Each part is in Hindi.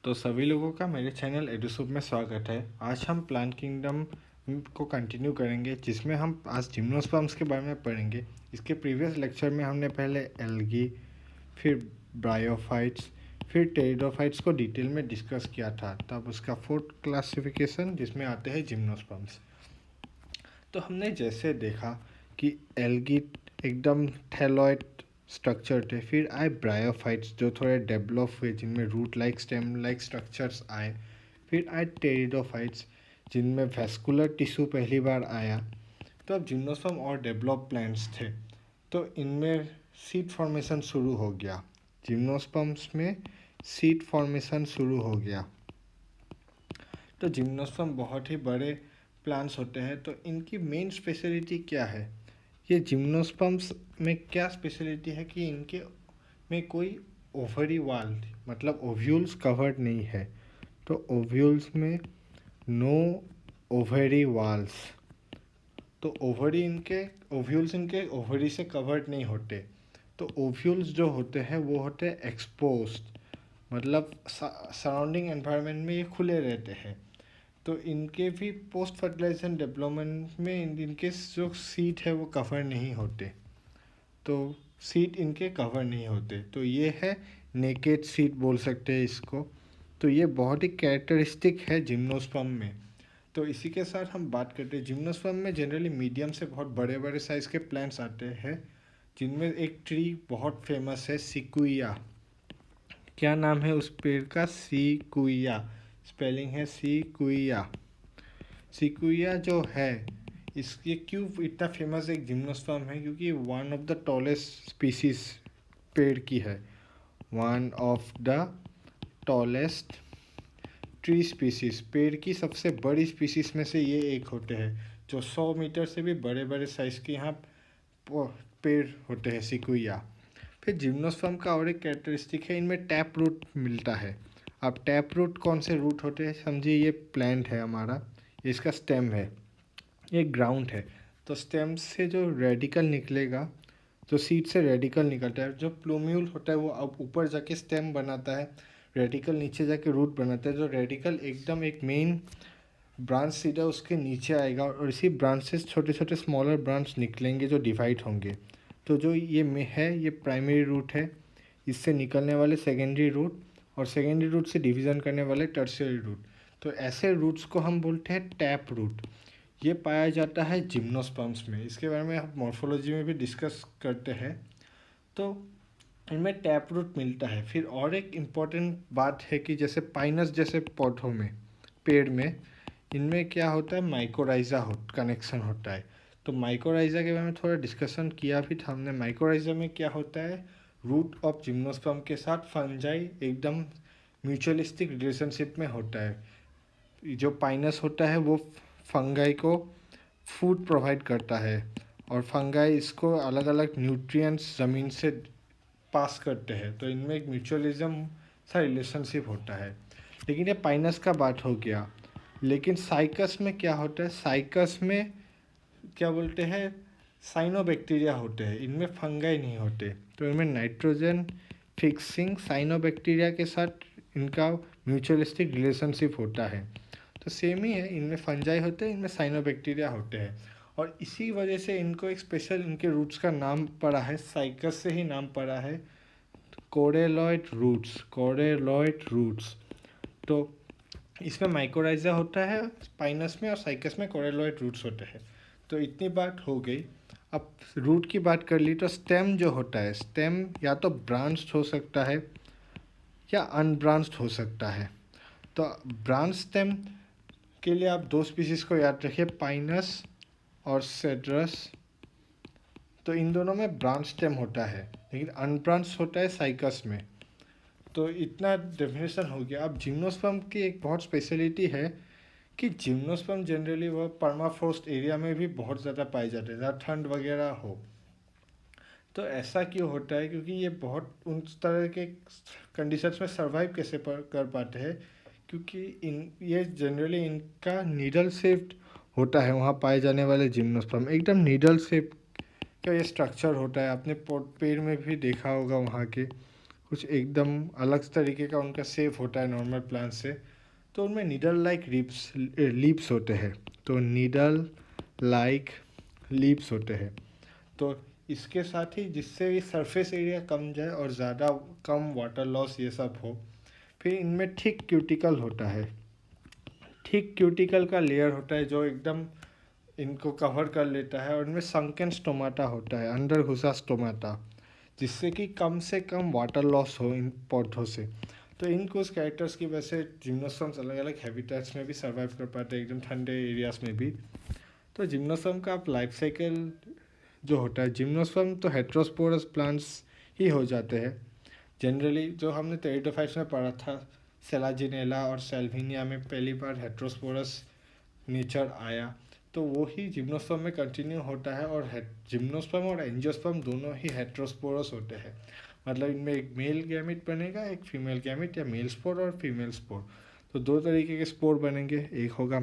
तो सभी लोगों का मेरे चैनल एडुसूप में स्वागत है। आज हम प्लांट किंगडम को कंटिन्यू करेंगे, जिसमें हम आज जिम्नोस्पर्म्स के बारे में पढ़ेंगे। इसके प्रीवियस लेक्चर में हमने पहले एल्गी, फिर ब्रायोफाइट्स, फिर टेरिडोफाइट्स को डिटेल में डिस्कस किया था। तब उसका फोर्थ क्लासिफिकेशन जिसमें आते हैं जिम्नोस्पर्म्स। तो हमने जैसे देखा कि एल्गी एकदम थैलॉइड स्ट्रक्चर थे, फिर आए ब्रायोफाइट्स जो थोड़े डेवलप हुए, जिनमें root like stem like structures आए। फिर आए टेरिडोफाइट्स जिनमें वेस्कुलर टिश्यू पहली बार आया। तो अब जिम्नोस्पर्म और डेवलप प्लांट्स थे, तो इनमें सीड फॉर्मेशन शुरू हो गया। जिम्नोस्पर्म्स में सीड फॉर्मेशन शुरू हो गया। तो जिम्नोस्पर्म बहुत ही बड़े प्लांट्स होते हैं। तो इनकी मेन स्पेशलिटी क्या है? ये जिम्नोस्पर्म्स में क्या स्पेशलिटी है कि इनके में कोई ओवरी वाल मतलब ओव्यूल्स कवर्ड नहीं है। तो ओव्यूल्स में नो ओवरी वाल्स। तो ओव्यूल्स इनके ओवरी से कवर्ड नहीं होते। तो ओव्यूल्स जो होते हैं वो होते हैं एक्सपोज्ड, मतलब सराउंडिंग एनवायरनमेंट में ये खुले रहते हैं। तो इनके भी पोस्ट फर्टिलाइजेशन डेवलपमेंट में इनके जो सीड है वो कवर नहीं होते। तो सीड इनके कवर नहीं होते। तो ये है नेकेड सीड बोल सकते हैं इसको। तो ये बहुत ही कैरेक्टरिस्टिक है जिम्नोस्पर्म में। तो इसी के साथ हम बात करते हैं। जिम्नोस्पर्म में जनरली मीडियम से बहुत बड़े बड़े साइज़ के प्लांट्स आते हैं, जिनमें एक ट्री बहुत फेमस है, सिकुइया। क्या नाम है उस पेड़ का? सिकुइया। स्पेलिंग है सिकुइया। सिकुइया जो है, इसके क्यों इतना फेमस एक जिम्नोस्पर्म है? क्योंकि one of the tallest species पेड़ की है। One of the tallest tree species, पेड़ की सबसे बड़ी स्पीसीज में से ये एक होते हैं, जो 100 मीटर से भी बड़े बड़े साइज़ के यहाँ पेड़ होते हैं, सिकुइया। फिर जिम्नोस्पर्म का और एक कैरेक्टरिस्टिक है, इनमें टैप रूट मिलता है। अब टैप रूट कौन से रूट होते हैं? समझिए ये प्लांट है हमारा, इसका स्टेम है, ये ग्राउंड है। तो स्टेम से जो रेडिकल निकलेगा, जो सीड से रेडिकल निकलता है, जो प्लूम्यूल होता है वो अब ऊपर जाके स्टेम बनाता है, रेडिकल नीचे जाके रूट बनाता है। जो रेडिकल एकदम एक मेन ब्रांच सीधा उसके नीचे आएगा, और इसी ब्रांच से छोटे छोटे स्मॉलर ब्रांच निकलेंगे जो डिवाइड होंगे। तो जो ये में है, ये प्राइमरी रूट है, इससे निकलने वाले सेकेंडरी रूट, और सेकेंडरी रूट से डिवीज़न करने वाले टर्शियरी रूट। तो ऐसे रूट्स को हम बोलते हैं टैप रूट। ये पाया जाता है जिम्नोस्पर्म्स में। इसके बारे में हम मॉर्फोलॉजी में भी डिस्कस करते हैं। तो इनमें टैप रूट मिलता है। फिर और एक इम्पॉर्टेंट बात है कि जैसे पाइनस जैसे पौधों में, पेड़ में, इनमें क्या होता है, माइकोराइजा कनेक्शन होता है। तो माइकोराइजा के बारे में थोड़ा डिस्कशन किया भी था हमने। माइकोराइजा में क्या होता है, रूट ऑफ जिम्नोस्पर्म के साथ फंजाई एकदम म्यूचुअलिस्टिक रिलेशनशिप में होता है। जो पाइनस होता है वो फंगाई को फूड प्रोवाइड करता है, और फंगाई इसको अलग अलग न्यूट्रिएंट्स ज़मीन से पास करते हैं। तो इनमें एक म्यूचुअलिज्म सा रिलेशनशिप होता है। लेकिन ये पाइनस का बात हो गया। लेकिन साइकस में क्या होता है? साइकस में क्या बोलते हैं, साइनोबैक्टीरिया होते हैं, इनमें फंगाई नहीं होते। तो इनमें नाइट्रोजन फिक्सिंग साइनोबैक्टीरिया के साथ इनका म्यूचुअलिस्टिक रिलेशनशिप होता है। तो सेम ही है, इनमें फंजाई होते हैं, इनमें साइनोबैक्टीरिया होते हैं। और इसी वजह से इनको एक स्पेशल इनके रूट्स का नाम पड़ा है, साइकस से ही नाम पड़ा है, कोरेलॉइड रूट्स। Coralloid roots. तो इसमें माइकोराइजा होता है स्पाइनस में, और साइकस में कोरेलॉइड रूट्स होते हैं। तो इतनी बात हो गई। अब रूट की बात कर ली, तो स्टेम जो होता है, स्टेम या तो ब्रांच्ड हो सकता है या अनब्रांच्ड हो सकता है। तो ब्रांच स्टेम के लिए आप दो स्पीसीज को याद रखिए, पाइनस और सेड्रस। तो इन दोनों में ब्रांच स्टेम होता है, लेकिन अनब्रांच होता है साइकस में। तो इतना डेफिनेशन हो गया। अब जिम्नोस्पर्म की एक बहुत स्पेशलिटी है कि जिम्नोस्पर्म जनरली वह परमाफ्रोस्ट एरिया में भी बहुत ज़्यादा पाए जाते हैं, जहाँ ठंड वगैरह हो। तो ऐसा क्यों होता है? क्योंकि ये बहुत उन तरह के कंडीशंस में सर्वाइव कैसे कर पाते हैं, क्योंकि ये जनरली इनका नीडल शेप्ड होता है। वहाँ पाए जाने वाले जिम्नोस्पर्म एकदम नीडल शेप का ये स्ट्रक्चर होता है। आपने पेड़ में भी देखा होगा वहाँ के, कुछ एकदम अलग तरीके का उनका शेप होता है नॉर्मल प्लांट से। तो उनमें नीडल लाइक लीप्स होते हैं। तो नीडल लाइक लीप्स होते हैं। तो इसके साथ ही जिससे ये सरफेस एरिया कम जाए और ज़्यादा कम वाटर लॉस ये सब हो। फिर इनमें थिक क्यूटिकल होता है। थिक क्यूटिकल का लेयर होता है जो एकदम इनको कवर कर लेता है, और इनमें संकन स्टोमाटा होता है, अंदर घुसा स्टोमाटा, जिससे कि कम से कम वाटर लॉस हो इन पौधों से। तो इन कुछ कैरेक्टर्स की वजह से जिम्नोस्पर्म्स अलग अलग हैबिटेट्स में भी सर्वाइव कर पाते हैं, एकदम ठंडे एरियाज में भी। तो जिम्नोस्पर्म का आप लाइफ साइकिल जो होता है, जिम्नोस्पर्म तो हेट्रोस्पोरस प्लांट्स ही हो जाते हैं जनरली। जो हमने टेरिडोफाइट्स में पढ़ा था, सेलाजिनेला और सेल्विनिया में पहली बार हेट्रोस्पोरस नेचर आया, तो वो ही जिम्नोस्पर्म में कंटिन्यू होता है। और जिम्नोस्पर्म और एंजियोस्पर्म दोनों ही हेट्रोस्पोरस होते हैं, मतलब इनमें एक मेल गैमिट बनेगा, एक फीमेल गैमिट, या मेल स्पोर और फीमेल स्पोर। तो दो तरीके के स्पोर बनेंगे, एक होगा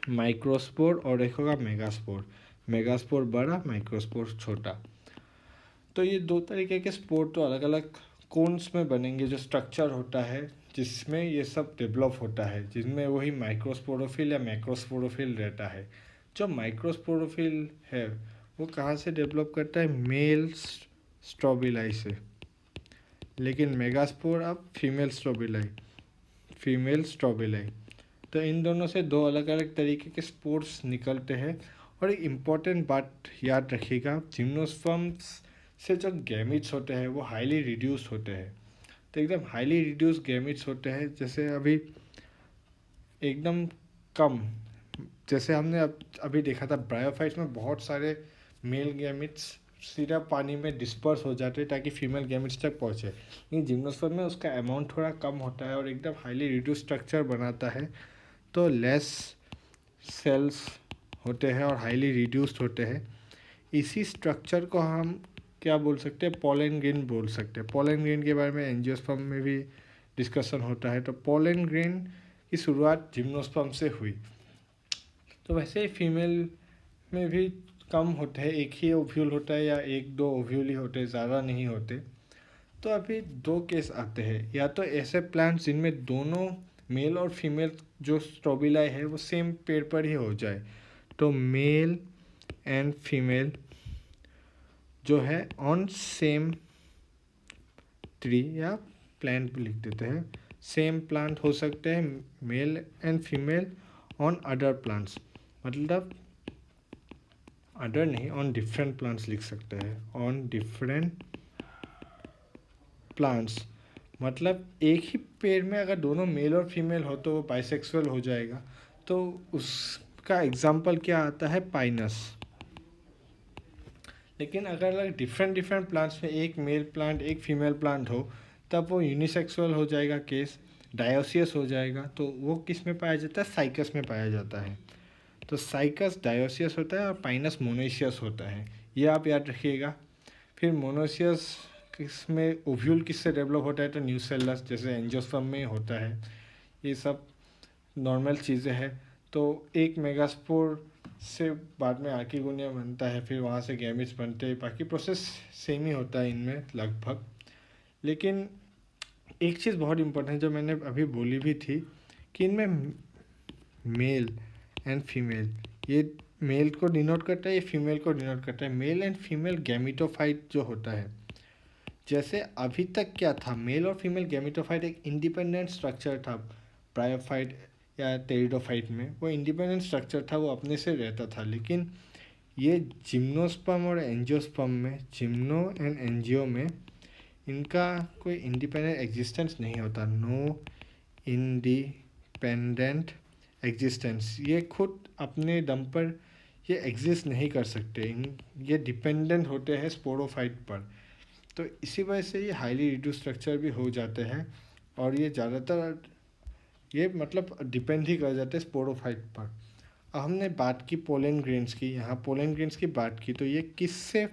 माइक्रोस्पोर और एक होगा मेगास्पोर। मेगास्पोर बड़ा, माइक्रोस्पोर छोटा। तो ये दो तरीके के स्पोर तो अलग अलग कोन्स में बनेंगे, जो स्ट्रक्चर होता है जिसमें ये सब डेवलप होता है, जिनमें वही माइक्रोस्पोरोफिल या मैक्रोस्पोरोफिल रहता है। जो माइक्रोस्पोरोफिल है वो कहाँ से डेवलप करता है, मेल स्ट्रोबिलाई से। लेकिन मेगास्पोर अब फीमेल स्ट्रोबिलाई। तो इन दोनों से दो अलग अलग तरीके के स्पोर्स निकलते हैं। और एक इम्पॉर्टेंट बात याद रखिएगा, जिम्नोस्पर्म्स से जो गैमिट्स होते हैं वो हाईली रिड्यूस्ड होते हैं। तो एकदम हाईली रिड्यूस्ड गैमिट्स होते हैं, जैसे अभी एकदम कम, जैसे हमने अभी देखा था ब्रायोफाइट्स में बहुत सारे मेल गैमिट्स सीधा पानी में डिस्पर्स हो जाते हैं ताकि फीमेल गैमिट्स तक पहुँचे। लेकिन जिम्नोस्पर्म में उसका अमाउंट थोड़ा कम होता है और एकदम हाईली रिड्यूस स्ट्रक्चर बनाता है, तो लेस सेल्स होते हैं और हाईली रिड्यूस्ड होते हैं। इसी स्ट्रक्चर को हम क्या बोल सकते हैं, पोलन ग्रेन बोल सकते हैं। पोलन ग्रेन के बारे में एंजियोस्पर्म में भी डिस्कशन होता है। तो पोलन ग्रेन की शुरुआत जिम्नोस्पर्म से हुई। तो वैसे ही फीमेल में भी कम होते हैं, एक ही ओव्यूल होता है या एक दो ओव्यूल ही होते हैं, ज़्यादा नहीं होते। तो अभी दो केस आते हैं, या तो ऐसे प्लांट्स जिनमें दोनों मेल और फीमेल जो स्ट्रोबिलाई है वो सेम पेड़ पर ही हो जाए। तो मेल एंड फीमेल जो है ऑन सेम ट्री या प्लांट लिख देते हैं, सेम प्लांट हो सकते हैं male and female on other plants, मतलब अदर नहीं, ऑन डिफरेंट प्लांट्स लिख सकते हैं, ऑन डिफरेंट प्लांट्स। मतलब एक ही पेड़ में अगर दोनों मेल और फीमेल हो तो वो बाइसेक्सुअल हो जाएगा। तो उसका एग्जाम्पल क्या आता है, पाइनस। लेकिन अगर डिफरेंट डिफरेंट प्लांट्स में एक मेल प्लांट एक फीमेल प्लांट हो तब वो यूनिसेक्सुअल हो जाएगा केस, डायोसियस हो जाएगा। तो वो किस में पाया जाता है, साइकस में पाया जाता है। तो साइकस डायोसियस होता है और पाइनस मोनोसियस होता है, ये आप याद रखिएगा। फिर मोनोसियस किसमें ओव्यूल किससे डेवलप होता है, तो न्यूसेलस जैसे एंजियोस्पर्म में होता है। ये सब नॉर्मल चीज़ें हैं। तो एक मेगास्पोर से बाद में आर्किगोनिया बनता है, फिर वहाँ से गैमेट्स बनते हैं, बाकी प्रोसेस सेम ही होता है इनमें लगभग। लेकिन एक चीज़ बहुत इम्पोर्टेंट है जो मैंने अभी बोली भी थी, कि इनमें मेल एंड फीमेल, ये मेल को डिनोट करता है, ये फीमेल को डिनोट करता है। मेल एंड फीमेल गैमिटोफाइट जो होता है, जैसे अभी तक क्या था, मेल और फीमेल गैमिटोफाइट एक इंडिपेंडेंट स्ट्रक्चर था। ब्रायोफाइट या टेरिडोफाइट में वो इंडिपेंडेंट स्ट्रक्चर था, वो अपने से रहता था। लेकिन ये जिम्नोस्पर्म और एंजियोस्पर्म में, जिम्नो एंड एंजियो में इनका कोई इंडिपेंडेंट एग्जिस्टेंस नहीं होता। नो इंडिपेंडेंट एग्जिस्टेंस, ये खुद अपने दम पर ये एग्जिस्ट नहीं कर सकते, ये डिपेंडेंट होते हैं स्पोरोफाइट पर। तो इसी वजह से ये हाईली रिड्यूस स्ट्रक्चर भी हो जाते हैं, और ये ज़्यादातर ये मतलब डिपेंड ही कर जाते हैं स्पोरोफाइट पर। अब हमने बात की पोलन ग्रेन्स की, यहाँ पोलन ग्रेन्स की बात की, तो ये किससे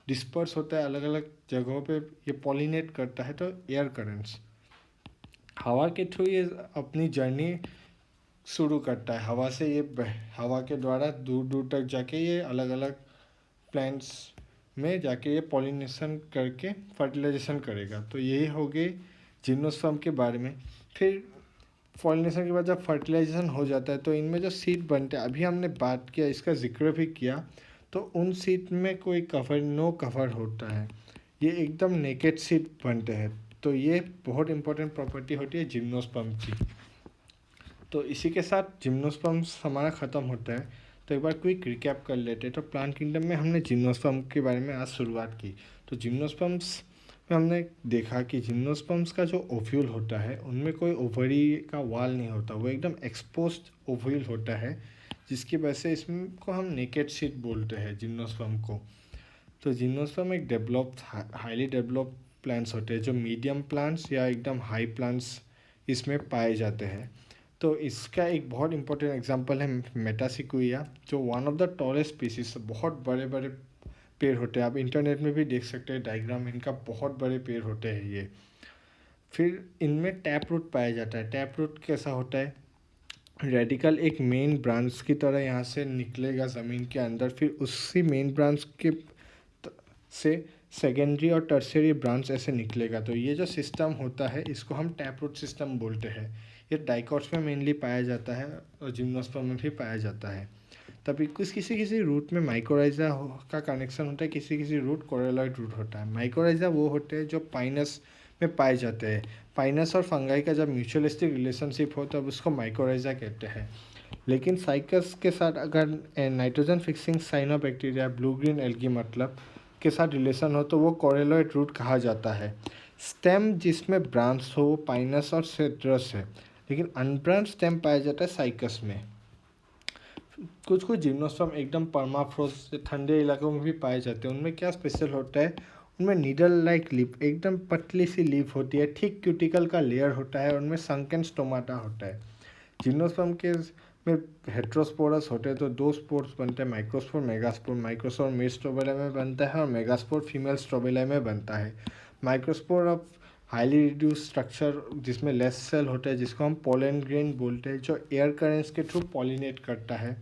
डिस्पर्स होता है अलग अलग जगहों पे, ये पॉलिनेट करता है, तो एयर करंट्स, हवा के थ्रू ये अपनी जर्नी शुरू करता है। हवा से ये हवा के द्वारा दूर दूर तक जाके ये अलग अलग प्लांट्स में जाके ये पॉलिनेशन करके फर्टिलाइजेशन करेगा। तो यही हो गई जिम्नोस्पर्म के बारे में। फिर पॉलिनेशन के बाद जब फर्टिलाइजेशन हो जाता है तो इनमें जो सीड बनते हैं, अभी हमने बात किया, इसका जिक्र भी किया, तो उन सीड में कोई कवर, नो कवर होता है, ये एकदम नेकेड सीड बनते हैं। तो ये बहुत इंपॉर्टेंट प्रॉपर्टी होती है जिम्नोस्पर्म की। तो इसी के साथ जिम्नोस्पर्म्स हमारा ख़त्म होता है। तो एक बार क्विक रिकैप कर लेते हैं। तो प्लांट किंगडम में हमने जिम्नोस्पर्म के बारे में आज शुरुआत की। तो जिम्नोस्पर्म्स में हमने देखा कि जिम्नोस्पर्म्स का जो ओव्यूल होता है उनमें कोई ओवरी का वाल नहीं होता, वो एकदम एक्सपोज्ड ओव्यूल होता है, जिसकी वजह से इसको हम नेकेड सीड बोलते हैं जिम्नोस्पर्म को। तो जिम्नोस्पर्म एक डेवलप्ड, हाईली डेवलप्ड प्लांट्स होते हैं जो मीडियम प्लांट्स या एकदम हाई प्लांट्स इसमें पाए जाते हैं। तो इसका एक बहुत इंपॉर्टेंट एग्जांपल है मेटासिक्विया, जो one of the tallest species, बहुत बड़े बड़े पेड़ होते हैं। आप इंटरनेट में भी देख सकते हैं डायग्राम, इनका बहुत बड़े पेड़ होते हैं ये। फिर इनमें टैप रूट पाया जाता है। टैप रूट कैसा होता है, रेडिकल एक मेन ब्रांच की तरह यहाँ से निकलेगा ज़मीन के अंदर, फिर उसी मेन ब्रांच के से सेकेंडरी और टर्शियरी ब्रांच ऐसे निकलेगा। तो ये जो सिस्टम होता है इसको हम टैप रूट सिस्टम बोलते हैं। ये डाइकॉट्स में मेनली पाया जाता है और जिम्नोस्पर्म में भी पाया जाता है। तभी किसी किसी रूट में माइकोराइजा का कनेक्शन होता है, किसी किसी रूट कोरेलॉइड रूट होता है। माइकोराइजा वो होते हैं जो पाइनस में पाए जाते हैं। पाइनस और फंगाई का जब म्यूचुअलिस्टिक रिलेशनशिप हो तब उसको माइकोराइजा कहते हैं। लेकिन साइकस के साथ अगर nitrogen fixing cyanobacteria, blue green algae मतलब के साथ रिलेशन हो तो वो कोरेलॉइड रूट कहा जाता है। स्टेम जिसमें ब्रांच हो पाइनस और सिट्रस है, लेकिन अनब्रांच स्टेम पाया जाता है साइकस में। कुछ कुछ जिम्नोस्पर्म एकदम परमाफ्रोस्ट ठंडे इलाकों में भी पाए जाते हैं। उनमें क्या स्पेशल होता है, उनमें नीडल लाइक लिप, एकदम पतली सी लिप होती है, ठीक क्यूटिकल का लेयर होता है, उनमें संकन स्टोमाटा होता है। जिम्नोस्पर्म के में हेट्रोस्पोरस होते हैं तो दो स्पोर्स बनते हैं, माइक्रोस्पोर मेगास्पोर। माइक्रोस्पोर मेल स्ट्रोबेला में बनता है और मेगास्पोर फीमेल स्ट्रोबेला में बनता है। Microspore of highly reduce structure जिसमें लेस सेल होता है, जिसको हम पोलन ग्रेन बोलते हैं, जो एयर करेंट्स के थ्रू पॉलिनेट करता है।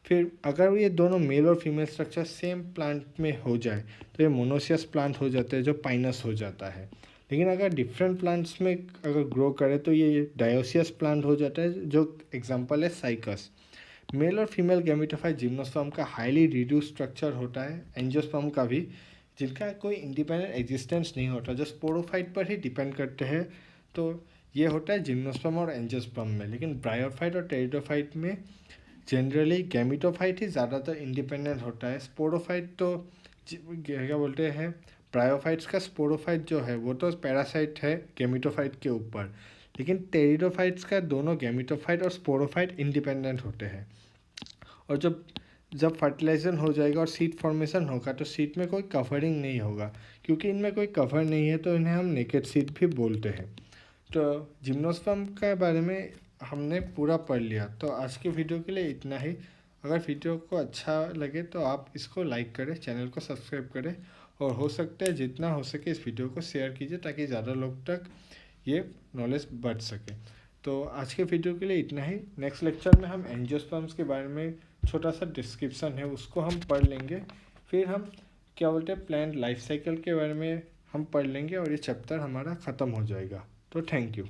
फिर अगर ये दोनों मेल और फीमेल स्ट्रक्चर सेम प्लांट में हो जाए तो ये मोनोसियस प्लांट हो जाते हैं, जो पाइनस हो जाता है। लेकिन अगर डिफरेंट प्लांट्स में अगर ग्रो करे तो ये डायोसियस प्लांट हो जाता है, जो एग्जांपल है साइकस। मेल और फीमेल गैमेटोफाइट जिम्नोस्पर्म का हाईली रिड्यूस स्ट्रक्चर होता है, एंजियोस्पर्म का भी, जिनका कोई इंडिपेंडेंट एग्जिस्टेंस नहीं होता, जो स्पोरोफाइट पर ही डिपेंड करते हैं। तो ये होता है जिम्नोस्पर्म और एंजियोस्पर्म में। लेकिन ब्रायोफाइट और टेरिडोफाइट में जनरली गैमेटोफाइट ही ज़्यादातर इंडिपेंडेंट होता है। स्पोरोफाइट तो क्या बोलते हैं, ब्रायोफाइट्स का स्पोरोफाइट जो है वो तो पैरासाइट है गैमेटोफाइट के ऊपर, लेकिन टेरिडोफाइट्स का दोनों गैमेटोफाइट और स्पोरोफाइट इंडिपेंडेंट होते हैं। और जब फर्टिलाइजेशन हो जाएगा और सीड फॉर्मेशन होगा तो सीड में कोई कवरिंग नहीं होगा, क्योंकि इनमें कोई कवर नहीं है तो इन्हें हम नेकेड सीड भी बोलते हैं। तो जिम्नोस्पर्म के बारे में हमने पूरा पढ़ लिया। तो आज के वीडियो के लिए इतना ही। अगर वीडियो को अच्छा लगे तो आप इसको लाइक करें, चैनल को सब्सक्राइब करें, और हो सकता है जितना हो सके इस वीडियो को शेयर कीजिए ताकि ज़्यादा लोग तक ये नॉलेज बढ़ सके। तो आज के वीडियो के लिए इतना ही। नेक्स्ट लेक्चर में हम एंजियोस्पर्म्स के बारे में छोटा सा डिस्क्रिप्शन है उसको हम पढ़ लेंगे। फिर हम क्या बोलते हैं प्लांट लाइफ साइकिल के बारे में हम पढ़ लेंगे और ये चैप्टर हमारा ख़त्म हो जाएगा। तो थैंक यू।